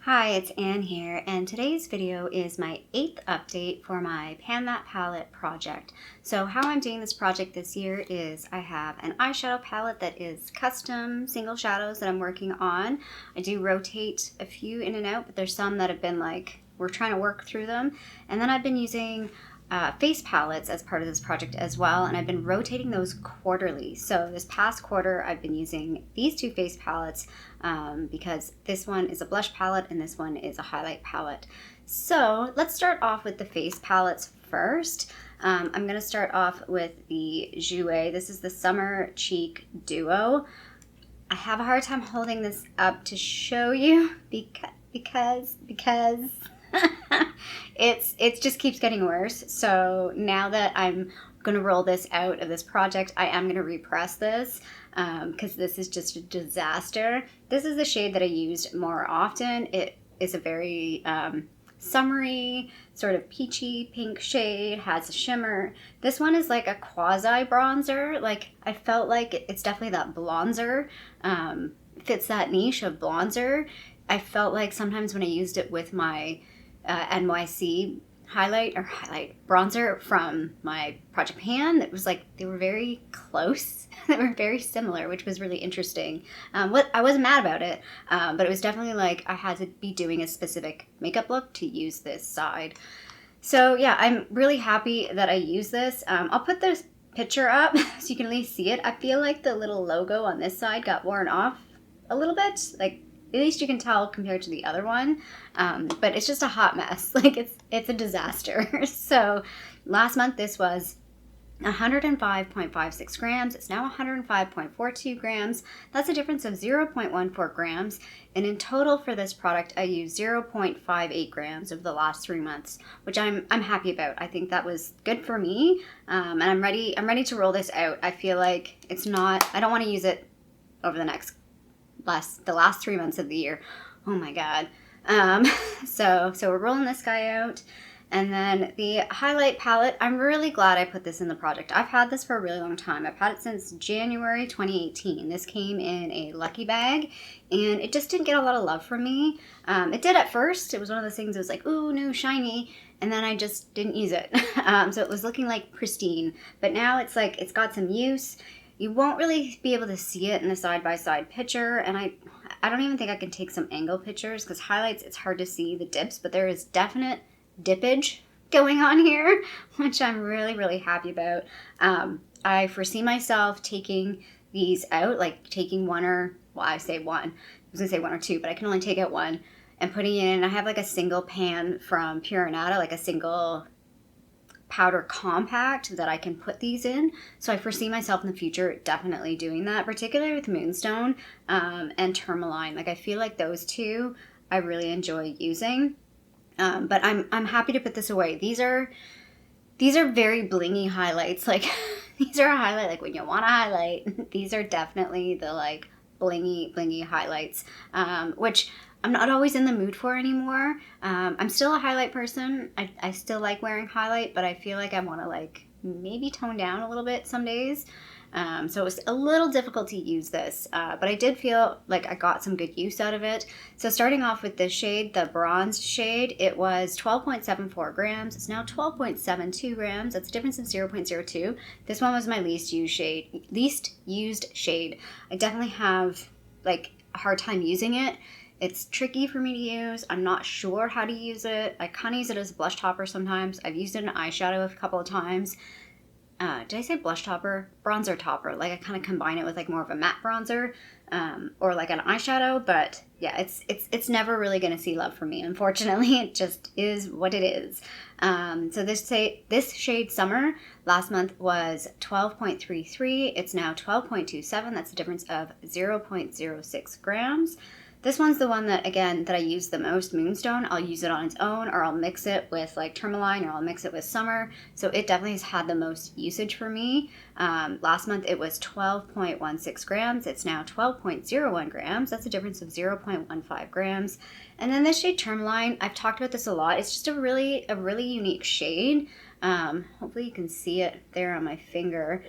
Hi, it's Anne here, and today's video is my 8th update for my Pan That Palette project. So how I'm doing this project this year is I have an eyeshadow palette that is custom single shadows that I'm working on. I do rotate a few in and out, but there's some that have been like, we're trying to work through them. And then I've been using face palettes as part of this project as well, and I've been rotating those quarterly. So this past quarter I've been using these two face palettes because this one is a blush palette and this one is a highlight palette. So let's start off with the face palettes first. I'm going to start off with the Jouer. This is the Summer Cheek Duo. I have a hard time holding this up to show you because it just keeps getting worse. So now that I'm going to roll this out of this project, I am going to repress this because this is just a disaster. This is the shade that I used more often. It is a very summery, sort of peachy pink shade, has a shimmer. This one is like a quasi bronzer. Like, I felt like it's definitely that blonzer, fits that niche of blonzer. I felt like sometimes when I used it with my NYC highlight bronzer from my Project Pan, it was like they were very close. They were very similar, which was really interesting. I wasn't mad about it, but it was definitely like I had to be doing a specific makeup look to use this side. So yeah, I'm really happy that I use this. I'll put this picture up so you can at least see it. I feel like the little logo on this side got worn off a little bit, like at least you can tell compared to the other one, but it's just a hot mess. Like it's a disaster. So last month this was 105.56 grams. It's now 105.42 grams. That's a difference of 0.14 grams. And in total for this product, I used 0.58 grams over the last 3 months, which I'm happy about. I think that was good for me, and I'm ready to roll this out. I feel like I don't want to use it over the last 3 months of the year. Oh my god. So we're rolling this guy out. And then the highlight palette, I'm really glad I put this in the project. I've had this for a really long time. I've had it since January 2018. This came in a lucky bag and it just didn't get a lot of love from me. It did at first. It was one of those things that was like, ooh, new, shiny. And then I just didn't use it. So it was looking like pristine. But now it's like, it's got some use. You won't really be able to see it in the side-by-side picture, and I don't even think I can take some angle pictures because highlights, it's hard to see the dips, but there is definite dippage going on here, which I'm really, really happy about. I foresee myself taking these out, like taking one or, well, I say one. I was going to say one or two, but I can only take out one, and putting in, I have like a single pan from Pure Nata, like a single powder compact that I can put these in. So I foresee myself in the future definitely doing that, particularly with Moonstone and Tourmaline. Like I feel like those two I really enjoy using. But I'm happy to put this away. These are very blingy highlights. Like these are a highlight like when you want to highlight. These are definitely the like blingy highlights, which I'm not always in the mood for anymore. I'm still a highlight person. I still like wearing highlight, but I feel like I want to like maybe tone down a little bit some days. So it was a little difficult to use this, but I did feel like I got some good use out of it. So starting off with this shade, the bronzed shade, it was 12.74 grams. It's now 12.72 grams. That's a difference of 0.02. This one was my least used shade. I definitely have like a hard time using it. It's tricky for me to use. I'm not sure how to use it. I kind of use it as a blush topper sometimes. I've used it in eyeshadow a couple of times. Did I say blush topper? Bronzer topper. Like I kind of combine it with like more of a matte bronzer or like an eyeshadow. But yeah, it's never really going to see love from me. Unfortunately, it just is what it is. So this shade Summer last month was 12.33. It's now 12.27. That's a difference of 0.06 grams. This one's the one that, again, that I use the most, Moonstone. I'll use it on its own, or I'll mix it with like Tourmaline, or I'll mix it with Summer. So it definitely has had the most usage for me. Last month it was 12.16 grams. It's now 12.01 grams. That's a difference of 0.15 grams. And then this shade Tourmaline, I've talked about this a lot. It's just a really unique shade. Hopefully you can see it there on my finger.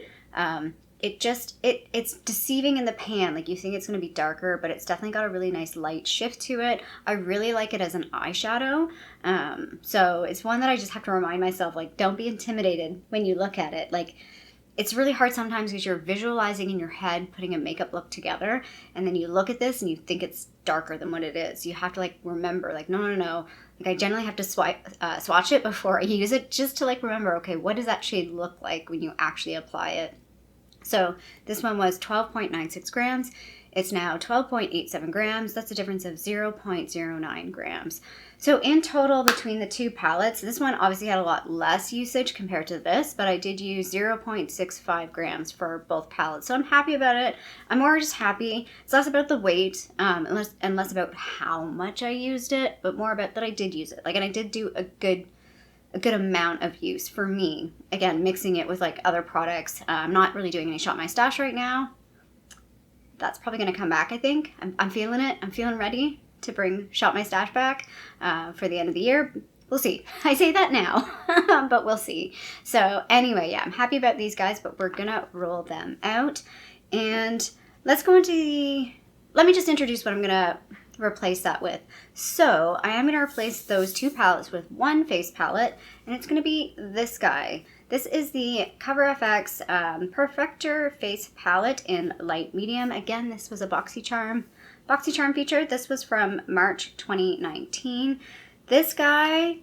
it's deceiving in the pan. Like, you think it's going to be darker, but it's definitely got a really nice light shift to it. I really like it as an eyeshadow. So it's one that I just have to remind myself, like, don't be intimidated when you look at it. Like, it's really hard sometimes because you're visualizing in your head putting a makeup look together, and then you look at this and you think it's darker than what it is. You have to, like, remember, like, no. Like, I generally have to swatch it before I use it, just to, like, remember, okay, what does that shade look like when you actually apply it? So this one was 12.96 grams. It's now 12.87 grams. That's a difference of 0.09 grams. So in total, between the two palettes, this one obviously had a lot less usage compared to this, but I did use 0.65 grams for both palettes. So I'm happy about it. I'm more just happy. It's less about the weight and less about how much I used it, but more about that I did use it. Like, and I did do a good amount of use for me. Again, mixing it with, like, other products. I'm not really doing any Shop My Stash right now. That's probably going to come back, I think. I'm feeling it. I'm feeling ready to bring Shop My Stash back for the end of the year. We'll see. I say that now, but we'll see. So anyway, yeah, I'm happy about these guys, but we're going to roll them out. And let's go into let me just introduce what I'm going to replace that with. So I am going to replace those two palettes with one face palette, and it's going to be this guy. This is the CoverFX Perfector Face Palette in light medium. Again, this was a BoxyCharm feature. This was from March 2019. This guy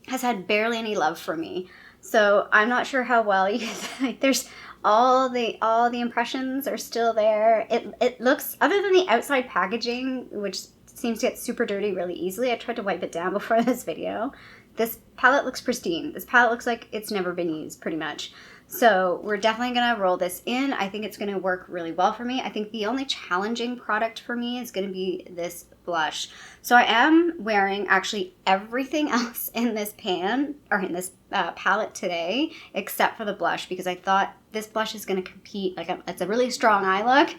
has had barely any love for me, so I'm not sure how well you like, there's all the impressions are still there. It looks, other than the outside packaging, which seems to get super dirty really easily. I tried to wipe it down before this video. This palette looks pristine. This palette looks like it's never been used, pretty much. So we're definitely gonna roll this in. I think it's gonna work really well for me. I think the only challenging product for me is gonna be this blush. So I am wearing actually everything else in this pan, or in this palette today, except for the blush, because I thought this blush is gonna compete, like, it's a really strong eye look,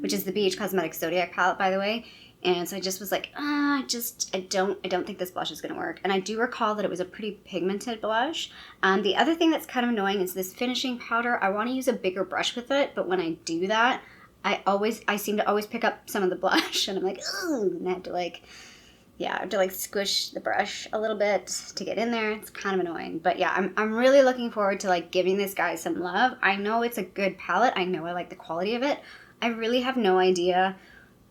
which is the BH Cosmetics Zodiac palette, by the way. And so I just was like, I don't think this blush is going to work. And I do recall that it was a pretty pigmented blush. The other thing that's kind of annoying is this finishing powder. I want to use a bigger brush with it, but when I do that, I seem to always pick up some of the blush, and I'm like, ooh, and I have to like squish the brush a little bit to get in there. It's kind of annoying, but yeah, I'm really looking forward to, like, giving this guy some love. I know it's a good palette. I know I like the quality of it. I really have no idea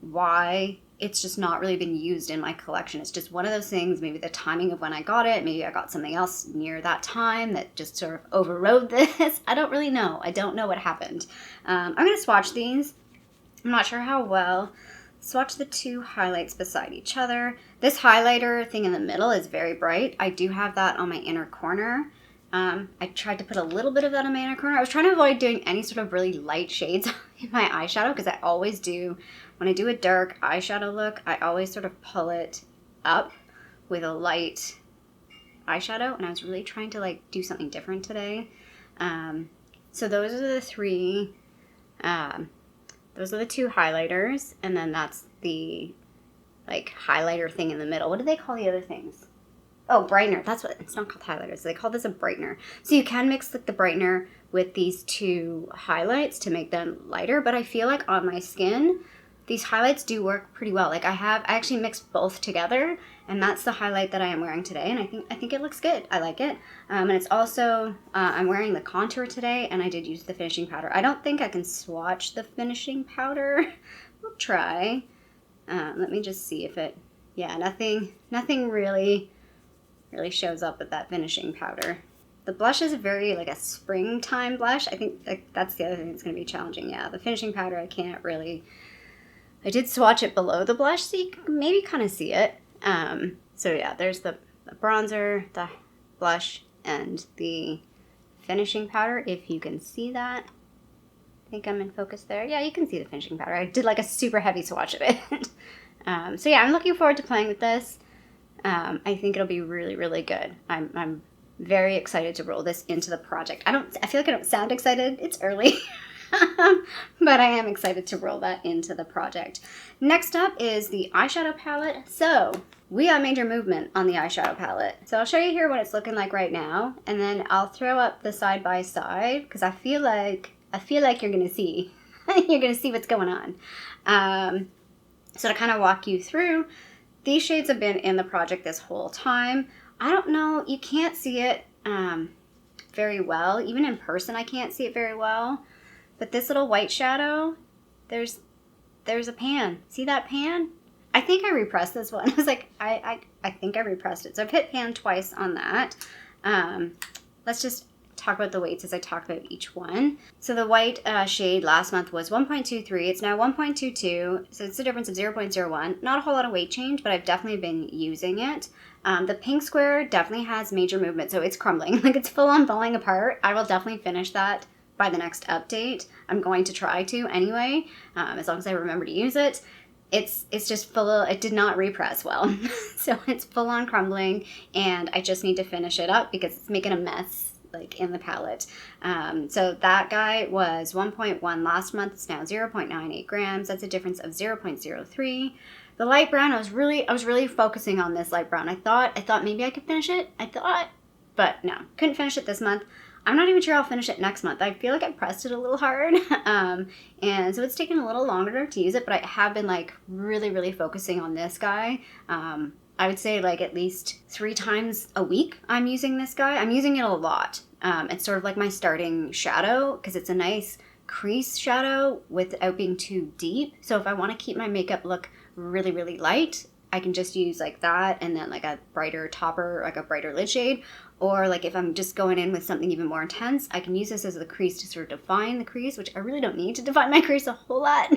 why it's just not really been used in my collection. It's just one of those things, maybe the timing of when I got it, maybe I got something else near that time that just sort of overrode this. I don't really know. I don't know what happened. I'm going to swatch these. I'm not sure how well. Swatch the two highlights beside each other. This highlighter thing in the middle is very bright. I do have that on my inner corner. I tried to put a little bit of that on my inner corner. I was trying to avoid doing any sort of really light shades in my eyeshadow, because I always do. When I do a dark eyeshadow look, I always sort of pull it up with a light eyeshadow, and I was really trying to, like, do something different today. So those are the three, those are the two highlighters, and then that's the, like, highlighter thing in the middle. What do they call the other things? Oh, brightener. That's what, it's not called highlighters. They call this a brightener. So you can mix, like, the brightener with these two highlights to make them lighter, but I feel like on my skin, these highlights do work pretty well. Like, I actually mixed both together, and that's the highlight that I am wearing today, and I think it looks good. I like it. And it's also, I'm wearing the contour today, and I did use the finishing powder. I don't think I can swatch the finishing powder. We'll try. Let me just see if it, yeah, nothing really shows up with that finishing powder. The blush is very, like, a springtime blush. I think, like, that's the other thing that's going to be challenging. Yeah, the finishing powder, I can't really. I did swatch it below the blush, so you can maybe kind of see it. So yeah, there's the bronzer, the blush, and the finishing powder, if you can see that. I think I'm in focus there. Yeah, you can see the finishing powder. I did, like, a super heavy swatch of it. So yeah, I'm looking forward to playing with this. I think it'll be really, really good. I'm very excited to roll this into the project. I feel like I don't sound excited. It's early. But I am excited to roll that into the project. Next up is the eyeshadow palette. So we got major movement on the eyeshadow palette. So I'll show you here what it's looking like right now, and then I'll throw up the side by side, because I feel like I feel like you're going to see. You're going to see what's going on. So to kind of walk you through, these shades have been in the project this whole time. I don't know, you can't see it very well. Even in person, I can't see it very well. But this little white shadow, there's a pan. See that pan? I think I repressed this one. I was like, I think I repressed it. So I've hit pan twice on that. Let's just talk about the weights as I talk about each one. So the white shade last month was 1.23. It's now 1.22. So it's a difference of 0.01. Not a whole lot of weight change, but I've definitely been using it. The pink square definitely has major movement. So it's crumbling. Like, it's full on falling apart. I will definitely finish that by the next update. I'm going to try to anyway, as long as I remember to use it. It's just it did not repress well. So it's full on crumbling, and I just need to finish it up because it's making a mess like in the palette. So that guy was 1.1 last month. It's now 0.98 grams. That's a difference of 0.03. The light brown, I was really focusing on this light brown. I thought maybe I could finish it. But no, couldn't finish it this month. I'm not even sure I'll finish it next month. I feel like I pressed it a little hard. And so it's taken a little longer to use it, but I have been like really focusing on this guy. I would say like at least 3 times a week I'm using this guy. I'm using it a lot. It's sort of like my starting shadow because it's a nice crease shadow without being too deep. So if I want to keep my makeup look really light, I can just use like that and then like a brighter topper, like a brighter lid shade. Or like if I'm just going in with something even more intense, I can use this as the crease to sort of define the crease, which I really don't need to define my crease a whole lot.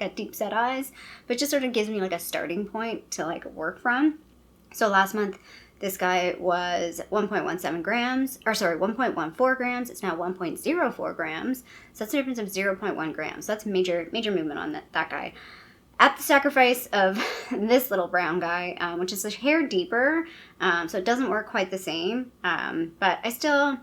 Got deep set eyes, but just sort of gives me like a starting point to like work from. So last month, this guy was 1.17 grams, or sorry, 1.14 grams. It's now 1.04 grams. So that's a difference of 0.1 grams. So that's major movement on that guy. At the sacrifice of this little brown guy, which is a hair deeper, so it doesn't work quite the same, but I still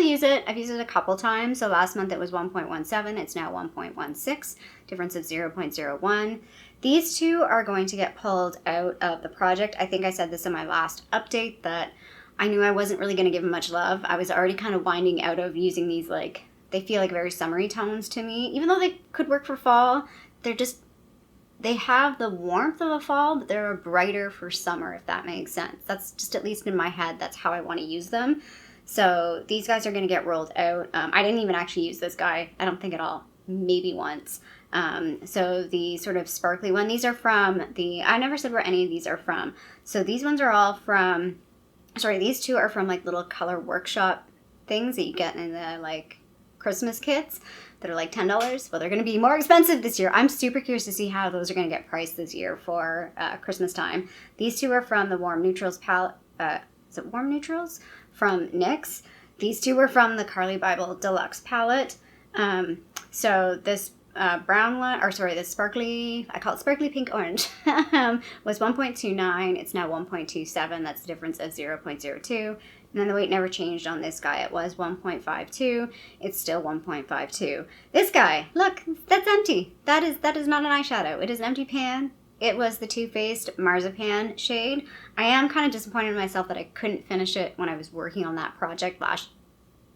use it. I've used it a couple times. So last month it was 1.17. It's now 1.16, difference of 0.01. These two are going to get pulled out of the project. I think I said this in my last update that I knew I wasn't really going to give them much love. I was already kind of winding out of using these, like, they feel like very summery tones to me. Even though they could work for fall, they have the warmth of a fall, but they're brighter for summer, if that makes sense. That's just, at least in my head, that's how I want to use them. So these guys are going to get rolled out. I didn't even actually use this guy, I don't think at all, maybe once. So the sort of sparkly one, these are from I never said where any of these are from. So these ones are all from, these two are from like little color workshop things that you get in the like Christmas kits that are like $10. Well, they're going to be more expensive this year. I'm super curious to see how those are going to get priced this year for Christmas time. These two are from the Warm Neutrals palette. Is it Warm Neutrals? From NYX. These two were from the Carly Bible Deluxe palette. So this brown one, this sparkly, I call it sparkly pink orange, was 1.29. It's now 1.27. That's the difference of 0.02. And then the weight never changed on this guy. It was 1.52. It's still 1.52. This guy, look, that's empty. That is not an eyeshadow. It is an empty pan. It was the Too Faced Marzipan shade. I am kind of disappointed in myself that I couldn't finish it when I was working on that project last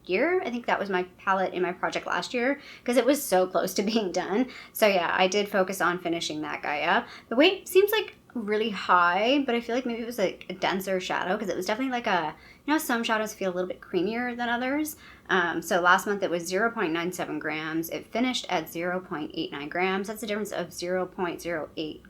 year. I think that was my palette in my project last year because it was so close to being done. So yeah, I did focus on finishing that guy up. The weight seems like really high, but I feel like maybe it was like a denser shadow because it was definitely like some shadows feel a little bit creamier than others. So last month it was 0.97 grams. It finished at 0.89 grams. That's a difference of 0.08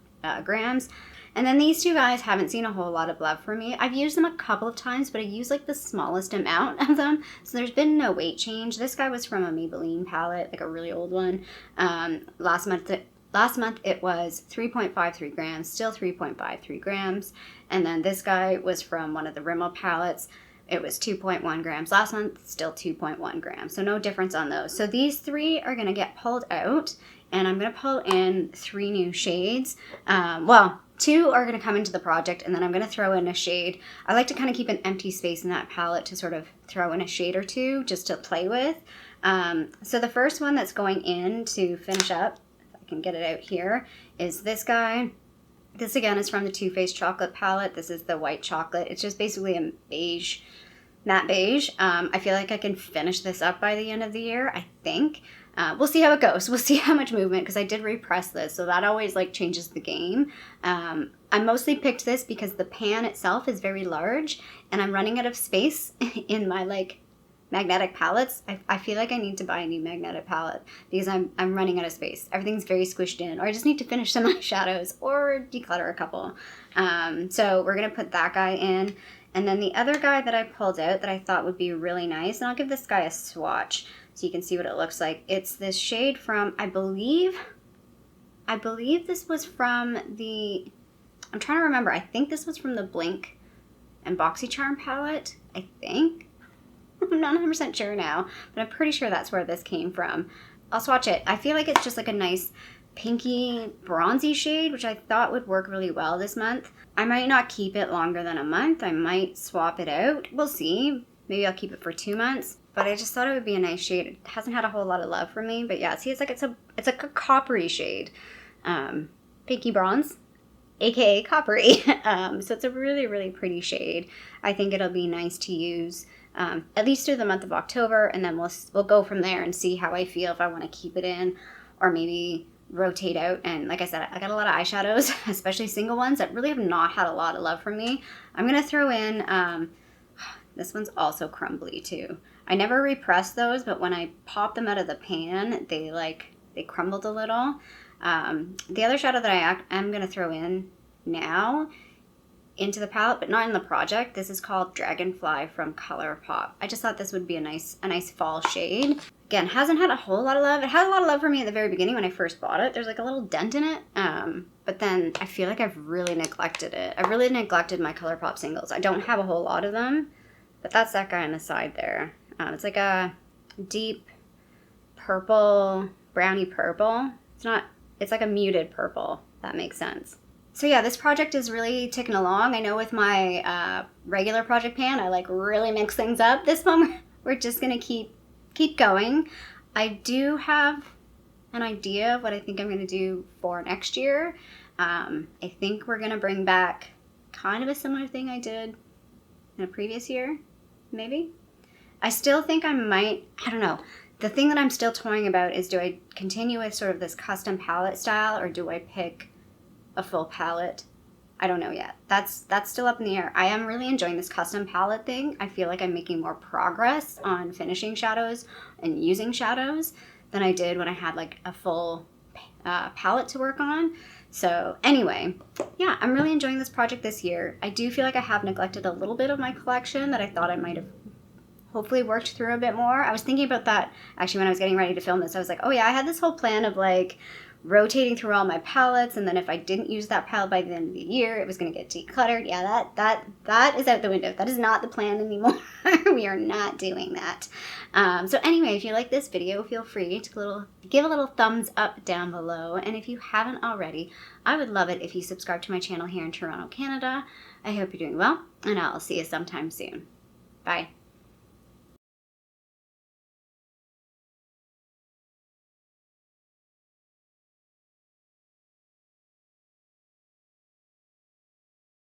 grams. And then these two guys haven't seen a whole lot of love for me. I've used them a couple of times, but I used like the smallest amount of them. So there's been no weight change. This guy was from a Maybelline palette, like a really old one. Last month it was 3.53 grams, still 3.53 grams. And then this guy was from one of the Rimmel palettes. It was 2.1 grams last month, still 2.1 grams. So no difference on those. So these three are going to get pulled out, and I'm going to pull in 3 new shades. 2 are going to come into the project, and then I'm going to throw in a shade. I like to kind of keep an empty space in that palette to sort of throw in a shade or two just to play with. So the first one that's going in to finish up, if I can get it out here, is this guy. This again is from the Too Faced Chocolate palette. This is the white chocolate. It's just basically a beige, matte beige. I feel like I can finish this up by the end of the year, I think. we'll see how it goes. We'll see how much movement, because I did repress this, so that always like changes the game. I mostly picked this because the pan itself is very large, and I'm running out of space in my like magnetic palettes. I feel like I need to buy a new magnetic palette because I'm running out of space. Everything's very squished in, or I just need to finish some eyeshadows or declutter a couple. So we're gonna put that guy in. And then the other guy that I pulled out that I thought would be really nice, and I'll give this guy a swatch so you can see what it looks like. It's this shade from, I believe this was from the, I'm trying to remember, I think this was from the Blink and BoxyCharm palette, I think. I'm not 100% sure now, but I'm pretty sure that's where this came from. I'll swatch it. I feel like it's just like a nice pinky bronzy shade, which I thought would work really well this month. I might not keep it longer than a month. I might swap it out. We'll see. Maybe I'll keep it for 2 months, but I just thought it would be a nice shade. It hasn't had a whole lot of love for me, but yeah, see, it's like a coppery shade. Pinky bronze, aka coppery. So it's a really, really pretty shade. I think it'll be nice to use at least through the month of October, and then we'll go from there and see how I feel, if I want to keep it in or maybe rotate out. And like I said, I got a lot of eyeshadows, especially single ones, that really have not had a lot of love from me. I'm gonna throw in this one's also crumbly too. I never repress those, but when I pop them out of the pan, they crumbled a little. The other shadow that I'm gonna throw in now into the palette, but not in the project. This is called Dragonfly from Colourpop. I just thought this would be a nice fall shade. Again, hasn't had a whole lot of love. It had a lot of love for me at the very beginning when I first bought it. There's like a little dent in it, but then I feel like I've really neglected it. I've really neglected my Colourpop singles. I don't have a whole lot of them, but that's that guy on the side there. It's like a deep purple, browny purple. It's like a muted purple, if that makes sense. So yeah, this project is really ticking along. I know with my regular project pan, I like really mix things up. This one, we're just gonna keep going. I do have an idea of what I think I'm gonna do for next year. I think we're gonna bring back kind of a similar thing I did in a previous year, maybe. I still think I might, I don't know. The thing that I'm still toying about is, do I continue with sort of this custom palette style, or do I pick a full palette? I don't know yet. That's still up in the air. I am really enjoying this custom palette thing. I feel like I'm making more progress on finishing shadows and using shadows than I did when I had like a full palette to work on. So anyway, yeah, I'm really enjoying this project this year. I do feel like I have neglected a little bit of my collection that I thought I might have hopefully worked through a bit more. I was thinking about that actually when I was getting ready to film this. I was like, oh yeah, I had this whole plan of like rotating through all my palettes, and then if I didn't use that palette by the end of the year, it was going to get decluttered. Yeah, that is out the window. That is not the plan anymore. We are not doing that. So anyway, if you like this video, feel free to give a little thumbs up down below, and if you haven't already, I would love it if you subscribe to my channel here in Toronto, Canada. I hope you're doing well, and I'll see you sometime soon. Bye.